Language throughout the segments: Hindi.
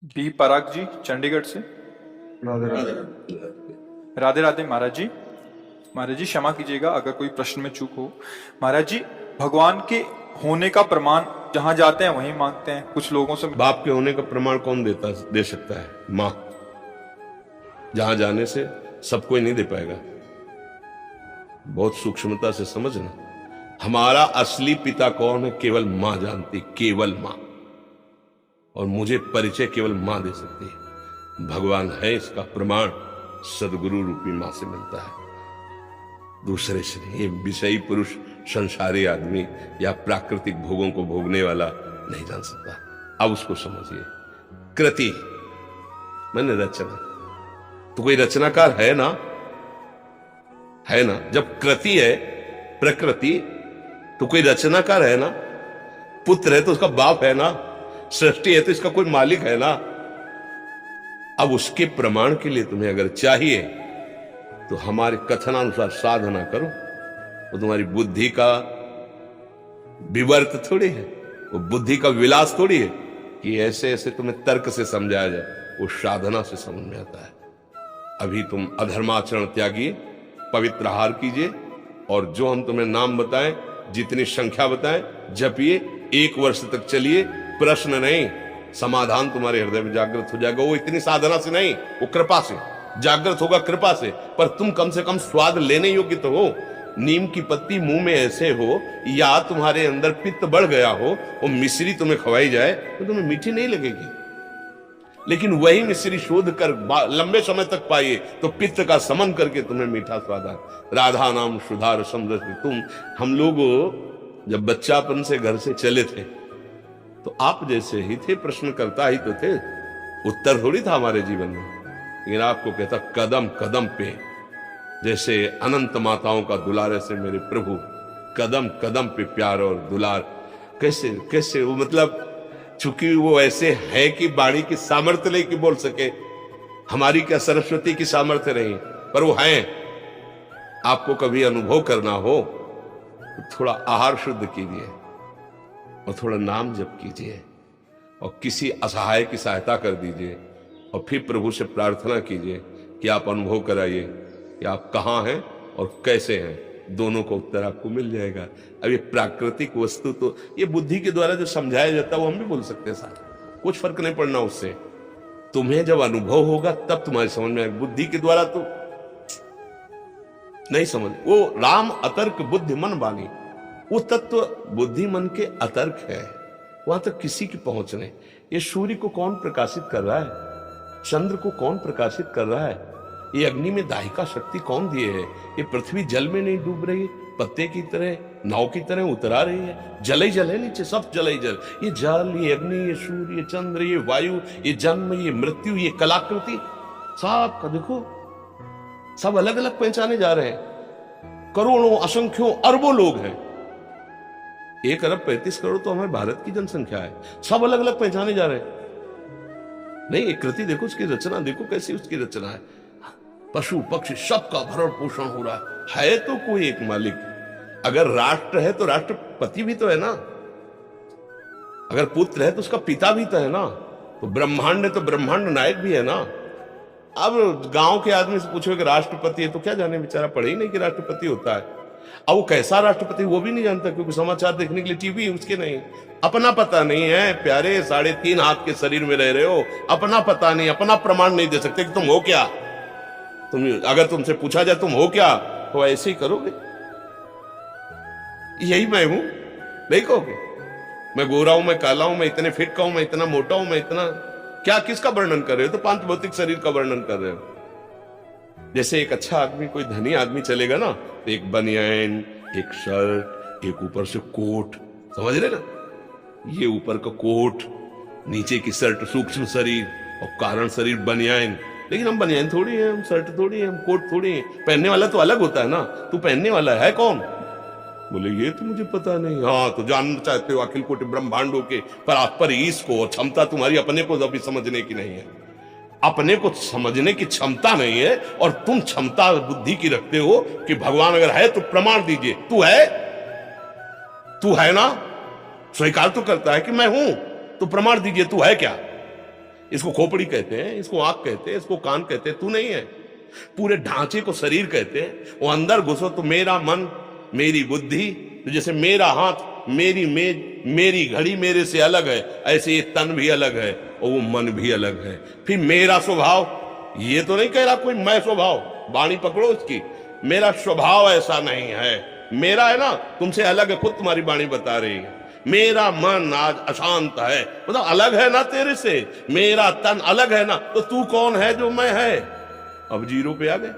बी पराग जी चंडीगढ़ से। राधे राधे। राधे राधे महाराज जी। महाराज जी क्षमा कीजिएगा अगर कोई प्रश्न में चूक हो। महाराज जी, भगवान के होने का प्रमाण जहां जाते हैं वहीं मांगते हैं। कुछ लोगों से बाप के होने का प्रमाण कौन दे सकता है? मां। जहां जाने से सब कोई नहीं दे पाएगा। बहुत सूक्ष्मता से समझना, हमारा असली पिता कौन है केवल मां जानती, केवल मां। और मुझे परिचय केवल मां दे सकती है। भगवान है इसका प्रमाण सदगुरु रूपी मां से मिलता है, दूसरे से नहीं। ये विषयी पुरुष, संसारी आदमी या प्राकृतिक भोगों को भोगने वाला नहीं जान सकता। अब उसको समझिए। कृति मैंने रचना, तो कोई रचनाकार है ना? है ना? जब कृति है प्रकृति, तो कोई रचनाकार है ना? पुत्र है तो उसका बाप है ना? सृष्टि है तो इसका कोई मालिक है ना? अब उसके प्रमाण के लिए तुम्हें अगर चाहिए तो हमारे कथनानुसार साधना करो। वो तुम्हारी बुद्धि का विवर्त थोड़ी है, वो बुद्धि का विलास थोड़ी है कि ऐसे ऐसे तुम्हें तर्क से समझाया जाए। वो साधना से समझ में आता है। अभी तुम अधर्माचरण त्यागिए, पवित्र आहार कीजिए, और जो हम तुम्हें नाम बताएं, जितनी संख्या बताएं, जपिए। 1 वर्ष तक चलिए, प्रश्न नहीं, समाधान तुम्हारे हृदय में जागृत हो जाएगा। वो इतनी साधना से नहीं, वो कृपा से जागृत होगा, कृपा से। पर तुम कम से कम स्वाद लेने योग्य तो हो। नीम की पत्ती मुंह में ऐसे हो, या तुम्हारे अंदर पित्त बढ़ गया हो, वो मिश्री तुम्हें खवाई जाए तो तुम्हें मीठी नहीं लगेगी। लेकिन वही मिश्री शोध कर लंबे समय तक पाइए तो पित्त का समन करके तुम्हें मीठा स्वाद आए। राधा नाम सुधार समृद्धि। तुम, हम लोग जब बच्चापन से घर से चले थे तो आप जैसे ही थे, प्रश्न करता ही तो थे, उत्तर थोड़ी था हमारे जीवन में। लेकिन आपको कहता कदम कदम पे, जैसे अनंत माताओं का दुलार, ऐसे मेरे प्रभु कदम कदम पे प्यार और दुलार। कैसे कैसे वो, मतलब चूंकि वो ऐसे है कि बाणी की सामर्थ्य नहीं कि बोल सके। हमारी क्या सरस्वती की सामर्थ्य नहीं, पर वो है। आपको कभी अनुभव करना हो तो थोड़ा आहार शुद्ध कीजिए और थोड़ा नाम जप कीजिए और किसी असहाय की सहायता कर दीजिए, और फिर प्रभु से प्रार्थना कीजिए कि आप अनुभव कराइए कि आप कहाँ हैं और कैसे हैं। दोनों का उत्तर आपको मिल जाएगा। अब ये प्राकृतिक वस्तु तो ये बुद्धि के द्वारा जो समझाया जाता है वो हम भी बोल सकते हैं साथ, कुछ फर्क नहीं पड़ना उससे। तुम्हें जब अनुभव होगा तब तुम्हारी समझ में आएगा। बुद्धि के द्वारा तो नहीं समझ। वो राम अतर्क बुद्धि मन बानी, वो तत्व बुद्धि मन के अतर्क है, वहां तक किसी की पहुंच नहीं। ये सूर्य को कौन प्रकाशित कर रहा है? चंद्र को कौन प्रकाशित कर रहा है? ये अग्नि में दाहिका शक्ति कौन दिए है? ये पृथ्वी जल में नहीं डूब रही, पत्ते की तरह, नाव की तरह उतरा रही है। जल ही जल है नीचे, सब जल ही जल। ये जल, ये अग्नि, ये सूर्य, ये चंद्र, ये वायु, ये जन्म, ये मृत्यु, ये कलाकृति, सब का देखो, सब अलग अलग पहचाने जा रहे हैं। करोड़ों, असंख्यों, अरबों लोग हैं। 1 अरब 35 करोड़ तो हमारे भारत की जनसंख्या है। सब अलग अलग पहचाने जा रहे हैं। नहीं, एक कृति देखो, उसकी रचना देखो कैसी उसकी रचना है। पशु पक्षी सबका भरण पोषण हो रहा है तो कोई एक मालिक। अगर राष्ट्र है तो राष्ट्रपति भी तो है ना। अगर पुत्र है तो उसका पिता भी तो है ना। तो ब्रह्मांड है तो ब्रह्मांड नायक भी है ना। अब गांव के आदमी से पूछो कि राष्ट्रपति है तो क्या जाने, बेचारा पढ़े ही नहीं कि राष्ट्रपति होता है। अब वो कैसा राष्ट्रपति वो भी नहीं जानता, क्योंकि समाचार देखने के लिए टीवी उसके नहीं। अपना पता नहीं है प्यारे, 3.5 हाथ के शरीर में रह रहे हो, अपना पता नहीं, अपना प्रमाण नहीं दे सकते कि तुम हो क्या। तुम, अगर तुमसे पूछा जाए तुम हो क्या, तो ऐसे ही करोगे, यही मैं हूं, नहीं कहोगे। मैं गोरा हूं, मैं काला हूं, मैं इतने फिट का हूं, मैं इतना मोटा हूं, मैं इतना क्या, किसका वर्णन कर रहे हो? तो पांच भौतिक शरीर का वर्णन कर रहे हो। जैसे एक अच्छा आदमी, कोई धनी आदमी चलेगा ना, तो एक बनियान, एक शर्ट, एक ऊपर से कोट, समझ रहे ना, ये ऊपर का कोट, नीचे की शर्ट, सूक्ष्म शरीर, और कारण शरीर बनियान। लेकिन हम बनियान थोड़ी है, हम शर्ट थोड़ी है, हम कोट थोड़ी है। पहनने वाला तो अलग होता है ना। तू पहनने वाला है कौन? बोले ये तो मुझे पता नहीं। हाँ, तो जानना चाहते हो अखिल कोटि ब्रह्मांडों के पर ईश को, क्षमता तुम्हारी अपने को अभी समझने की नहीं है। अपने को समझने की क्षमता नहीं है, और तुम क्षमता बुद्धि की रखते हो कि भगवान अगर है तो प्रमाण दीजिए। तू है, तू है ना, स्वीकार तो करता है कि मैं हूं, तो प्रमाण दीजिए, तू है क्या। इसको खोपड़ी कहते हैं, इसको आंख कहते हैं, इसको कान कहते हैं, तू नहीं है। पूरे ढांचे को शरीर कहते हैं। वो अंदर घुसो तो मेरा मन, मेरी बुद्धि, तो जैसे मेरा हाथ, मेरी मेज, मेरी घड़ी मेरे से अलग है, ऐसे ये तन भी अलग है और वो मन भी अलग है। फिर मेरा स्वभाव, ये तो नहीं कह रहा कोई मैं स्वभाव, वाणी पकड़ो इसकी, मेरा स्वभाव ऐसा नहीं है, मेरा है ना, तुमसे अलग है, खुद तुम्हारी वाणी बता रही है। मेरा मन आज अशांत है, मतलब अलग है ना तेरे से। मेरा तन अलग है ना, तो तू कौन है जो मैं है? अब जीरो पे आ गए,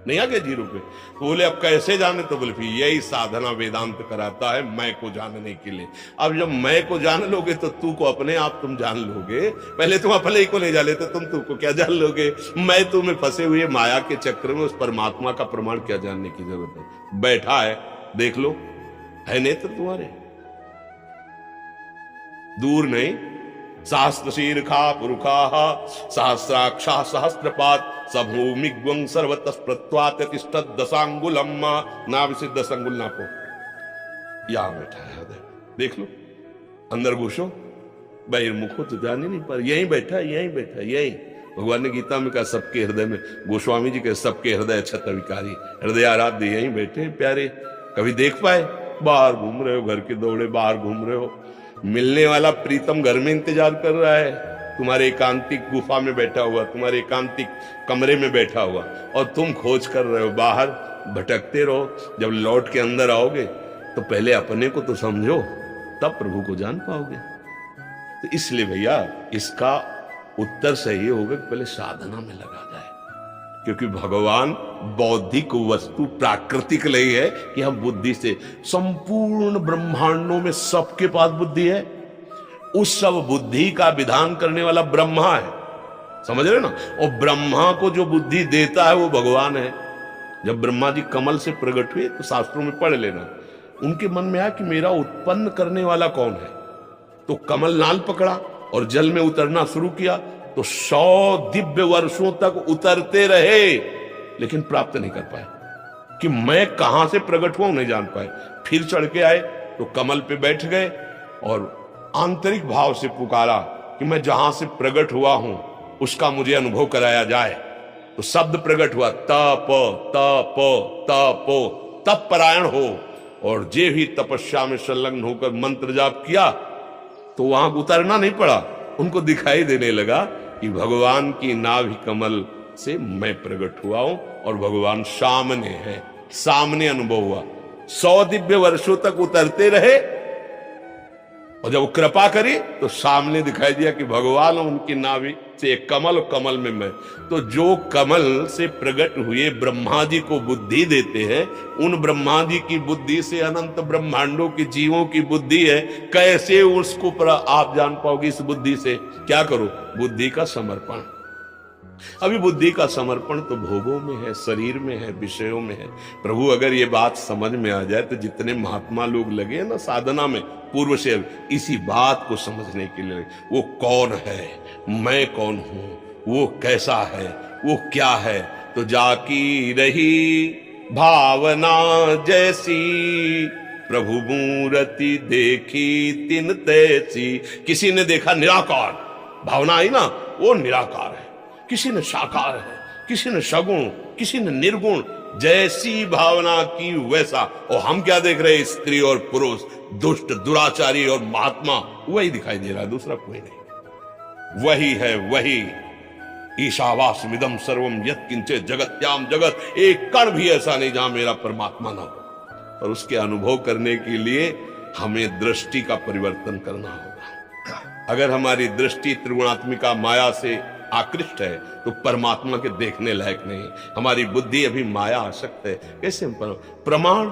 नहीं आ गए जीरो पे? तो बोले अब कैसे जाने? तो बोले फिर यही साधना वेदांत कराता है, मैं को जानने के लिए। अब जब मैं को जान लोगे तो तू को अपने आप तुम जान लोगे। पहले तुम अपने ही को नहीं जान लेते, तुम तू को क्या जान लोगे? मैं तुम्हें फंसे हुए माया के चक्र में उस परमात्मा का प्रमाण क्या जानने की जरूरत है? बैठा है, देख लो, है नेत्र तुम्हारे, दूर नहीं। सहस्त्र शीर्षा पुरुखा सहस्राक्षा सहस्त्रपात सभूमिग्वं सर्वतः प्रत्वात तिष्ठत दशांगुलम ना विसिद्ध दशांगुल नापो। यहां बैठा है हृदय, देख लो, अंदर घुसो, बहिर्मुखो तो जाने नहीं पर यहीं बैठा है, यहीं बैठा है, यहीं। भगवान ने गीता में कहा सबके हृदय में, गोस्वामी जी के सबके हृदय छत विकारी, हृदय आराध्य यहीं बैठे प्यारे। कभी देख पाए? बाहर घूम रहे हो, घर के दौड़े बाहर घूम रहे हो। मिलने वाला प्रीतम घर में इंतजार कर रहा है, तुम्हारे एकांतिक गुफा में बैठा हुआ, तुम्हारे एकांतिक कमरे में बैठा हुआ, और तुम खोज कर रहे हो, बाहर भटकते रहो। जब लौट के अंदर आओगे तो पहले अपने को तो समझो, तब प्रभु को जान पाओगे। तो इसलिए भैया इसका उत्तर सही होगा कि पहले साधना में लगा जाए, क्योंकि भगवान बौद्धिक वस्तु प्राकृतिक नहीं है कि हम बुद्धि से, संपूर्ण ब्रह्मांडों में सबके पास बुद्धि है। उस सब बुद्धि का विधान करने वाला ब्रह्मा है, समझ रहे ना? और ब्रह्मा को जो बुद्धि देता है वो भगवान है। जब ब्रह्मा जी कमल से प्रकट हुए तो शास्त्रों में पढ़ लेना, उनके मन में आया कि मेरा उत्पन्न करने वाला कौन है। तो कमल नाल पकड़ा और जल में उतरना शुरू किया, तो 100 दिव्य वर्षों तक उतरते रहे, लेकिन प्राप्त नहीं कर पाए कि मैं कहां से प्रकट हुआ, नहीं जान पाए। फिर चढ़ के आए तो कमल पे बैठ गए और आंतरिक भाव से पुकारा कि मैं जहां से प्रकट हुआ हूं उसका मुझे अनुभव कराया जाए। तो शब्द प्रकट हुआ, तप तप तप, तप परायण हो। और जे भी तपस्या में संलग्न होकर मंत्र जाप किया तो वहां उतरना नहीं पड़ा, उनको दिखाई देने लगा कि भगवान की नाभि कमल से मैं प्रकट हुआ हूं और भगवान सामने है, सामने अनुभव हुआ। 100 दिव्य वर्षों तक उतरते रहे और जब कृपा करी तो सामने दिखाई दिया कि भगवान उनकी नाभि से एक कमल और कमल में मैं। तो जो कमल से प्रकट हुए ब्रह्मा जी को बुद्धि देते हैं, उन ब्रह्मा जी की बुद्धि से अनंत ब्रह्मांडों की जीवों की बुद्धि है, कैसे उसको आप जान पाओगे? इस बुद्धि से क्या करो? बुद्धि का समर्पण। अभी बुद्धि का समर्पण तो भोगों में है, शरीर में है, विषयों में है। प्रभु अगर ये बात समझ में आ जाए तो जितने महात्मा लोग लगे ना साधना में पूर्व से, इसी बात को समझने के लिए, वो कौन है, मैं कौन हूं, वो कैसा है, वो क्या है। तो जाकी रही भावना जैसी, प्रभु मूर्ति देखी तिन तैसी। किसी ने देखा निराकार, भावना आई ना, वो निराकार है। किसी ने साकार है, किसी ने सगुण, किसी ने निर्गुण, जैसी भावना की वैसा। और हम क्या देख रहे हैं? स्त्री और पुरुष, दुष्ट दुराचारी और महात्मा, वही दिखाई दे रहा है, दूसरा कोई नहीं। वही है वही। ईशावास्मिदं सर्वम यत्किंचित् जगत्याम जगत, एक कण भी ऐसा नहीं जहां मेरा परमात्मा ना हो। और उसके अनुभव करने के लिए हमें दृष्टि का परिवर्तन करना होगा। अगर हमारी दृष्टि त्रिगुणात्मिका माया से आकृष्ट है तो परमात्मा के देखने लायक नहीं। हमारी बुद्धि अभी माया आसक्त है। कैसे प्रमाण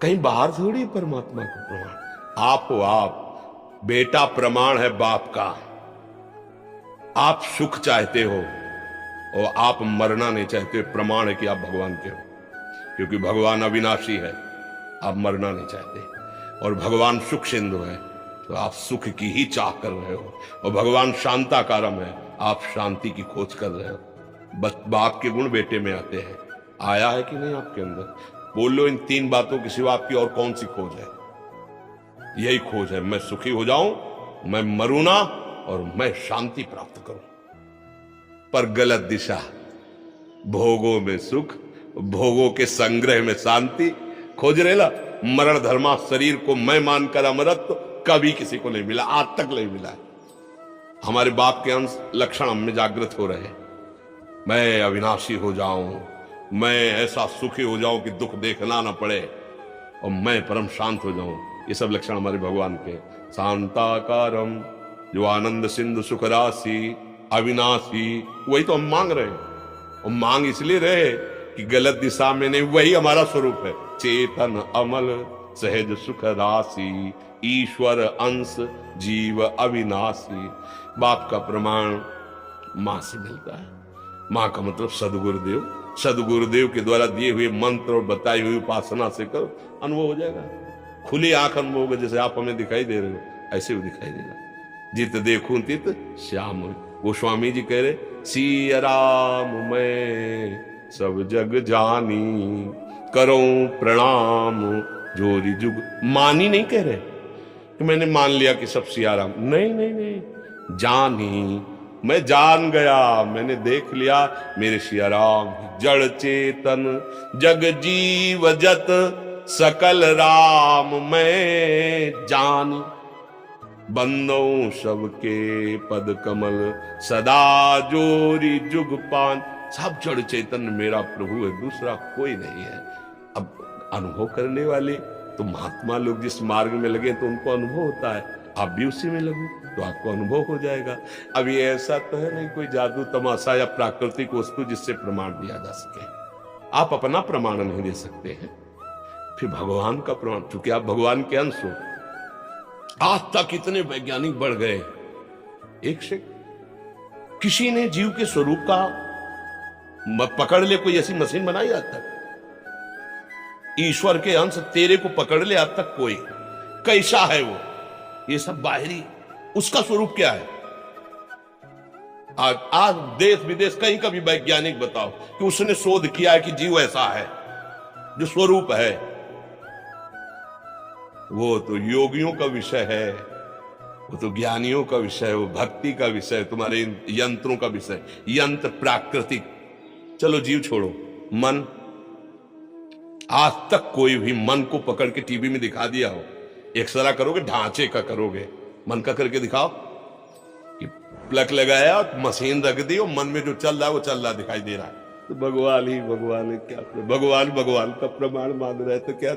कहीं बाहर थोड़ी परमात्मा का प्रमाण। आप हो, आप बेटा प्रमाण है बाप का। आप सुख चाहते हो और आप मरना नहीं चाहते, प्रमाण है कि आप भगवान के हो। क्योंकि भगवान अविनाशी है, आप मरना नहीं चाहते। और भगवान सुख सिंधु है तो आप सुख की ही चाह कर रहे हो। और भगवान शांताकारम है, आप शांति की खोज कर रहे हो। बाप के गुण बेटे में आते हैं। आया है कि नहीं आपके अंदर? बोलो, इन 3 बातों के सिवा आपकी और कौन सी खोज है? यही खोज है, मैं सुखी हो जाऊं, मैं मरू ना और मैं शांति प्राप्त करूं। पर गलत दिशा, भोगों में सुख, भोगों के संग्रह में शांति खोज रेला। मरण धर्मा शरीर को मैं मानकर अमरत्व कभी किसी को नहीं मिला, आज तक नहीं मिला है। हमारे बाप के अंश लक्षण हम में जागृत हो रहे। मैं अविनाशी हो जाऊं, मैं ऐसा सुखी हो जाऊं कि दुख देखना ना पड़े, और मैं परम शांत हो जाऊं। ये सब लक्षण हमारे भगवान के। शांताकारम, जो आनंद सिंधु सुख राशि, अविनाशी, वही तो हम मांग रहे हैं। और मांग इसलिए रहे कि गलत दिशा में नहीं, वही हमारा स्वरूप है। चेतन अमल सहज सुख राशि, ईश्वर अंश जीव अविनाशी। बाप का प्रमाण मां से मिलता है। मां का मतलब सदगुरुदेव। सदगुरुदेव के द्वारा दिए हुए मंत्र और बताई हुई उपासना से करो, अनुभव हो जाएगा। खुली आंख अनुभव होगा, जैसे आप हमें दिखाई दे रहे हो ऐसे भी दिखाई देगा। जित देखूं तित श्याम। वो स्वामी जी कह रहे, सिया राम मैं सब जग जानी, करो प्रणाम जोरी जुग। मानी नहीं कह रहे कि मैंने मान लिया कि सब सिया राम, नहीं नहीं नहीं, जानी, मैं जान गया, मैंने देख लिया मेरे सिया राम। जड़ चेतन जग जीव जत सकल राम मैं जानी, बंदों सबके पद कमल सदा जोरी जुग पान। सब जड़ चेतन मेरा प्रभु है, दूसरा कोई नहीं है। अब अनुभव करने वाले तो महात्मा लोग जिस मार्ग में लगे तो उनको अनुभव होता है। आप भी उसी में लगो तो आपको अनुभव हो जाएगा। अब ये ऐसा तो है नहीं कोई जादू तमाशा या प्राकृतिक वस्तु जिससे प्रमाण दिया जा सके। आप अपना प्रमाण नहीं दे सकते हैं, फिर भगवान का प्रमाण, चूंकि आप भगवान के अंश हो। आज तक इतने वैज्ञानिक बढ़ गए, एक से किसी ने जीव के स्वरूप का पकड़ ले कोई ऐसी मशीन बनाई आज तक? ईश्वर के अंश तेरे को पकड़ ले आज तक कोई? कैसा है वो? ये सब बाहरी, उसका स्वरूप क्या है? आज देश विदेश कहीं का भी वैज्ञानिक बताओ कि उसने शोध किया है कि जीव ऐसा है जो स्वरूप है। वो तो योगियों का विषय है, वो तो ज्ञानियों का विषय है, वो भक्ति का विषय है, तुम्हारे यंत्रों का विषय। यंत्र प्राकृतिक, चलो जीव छोड़ो, मन। आज तक कोई भी मन को पकड़ के टीवी में दिखा दिया हो? एक्सरा करोगे, ढांचे का करोगे, मन का करके दिखाओ कि प्लग लगाया मशीन रख दी और मन में जो चल रहा है वो चल रहा दिखाई दे रहा है। तो भगवान ही भगवान है, क्या भगवान भगवान का प्रमाण मान रहे तो क्या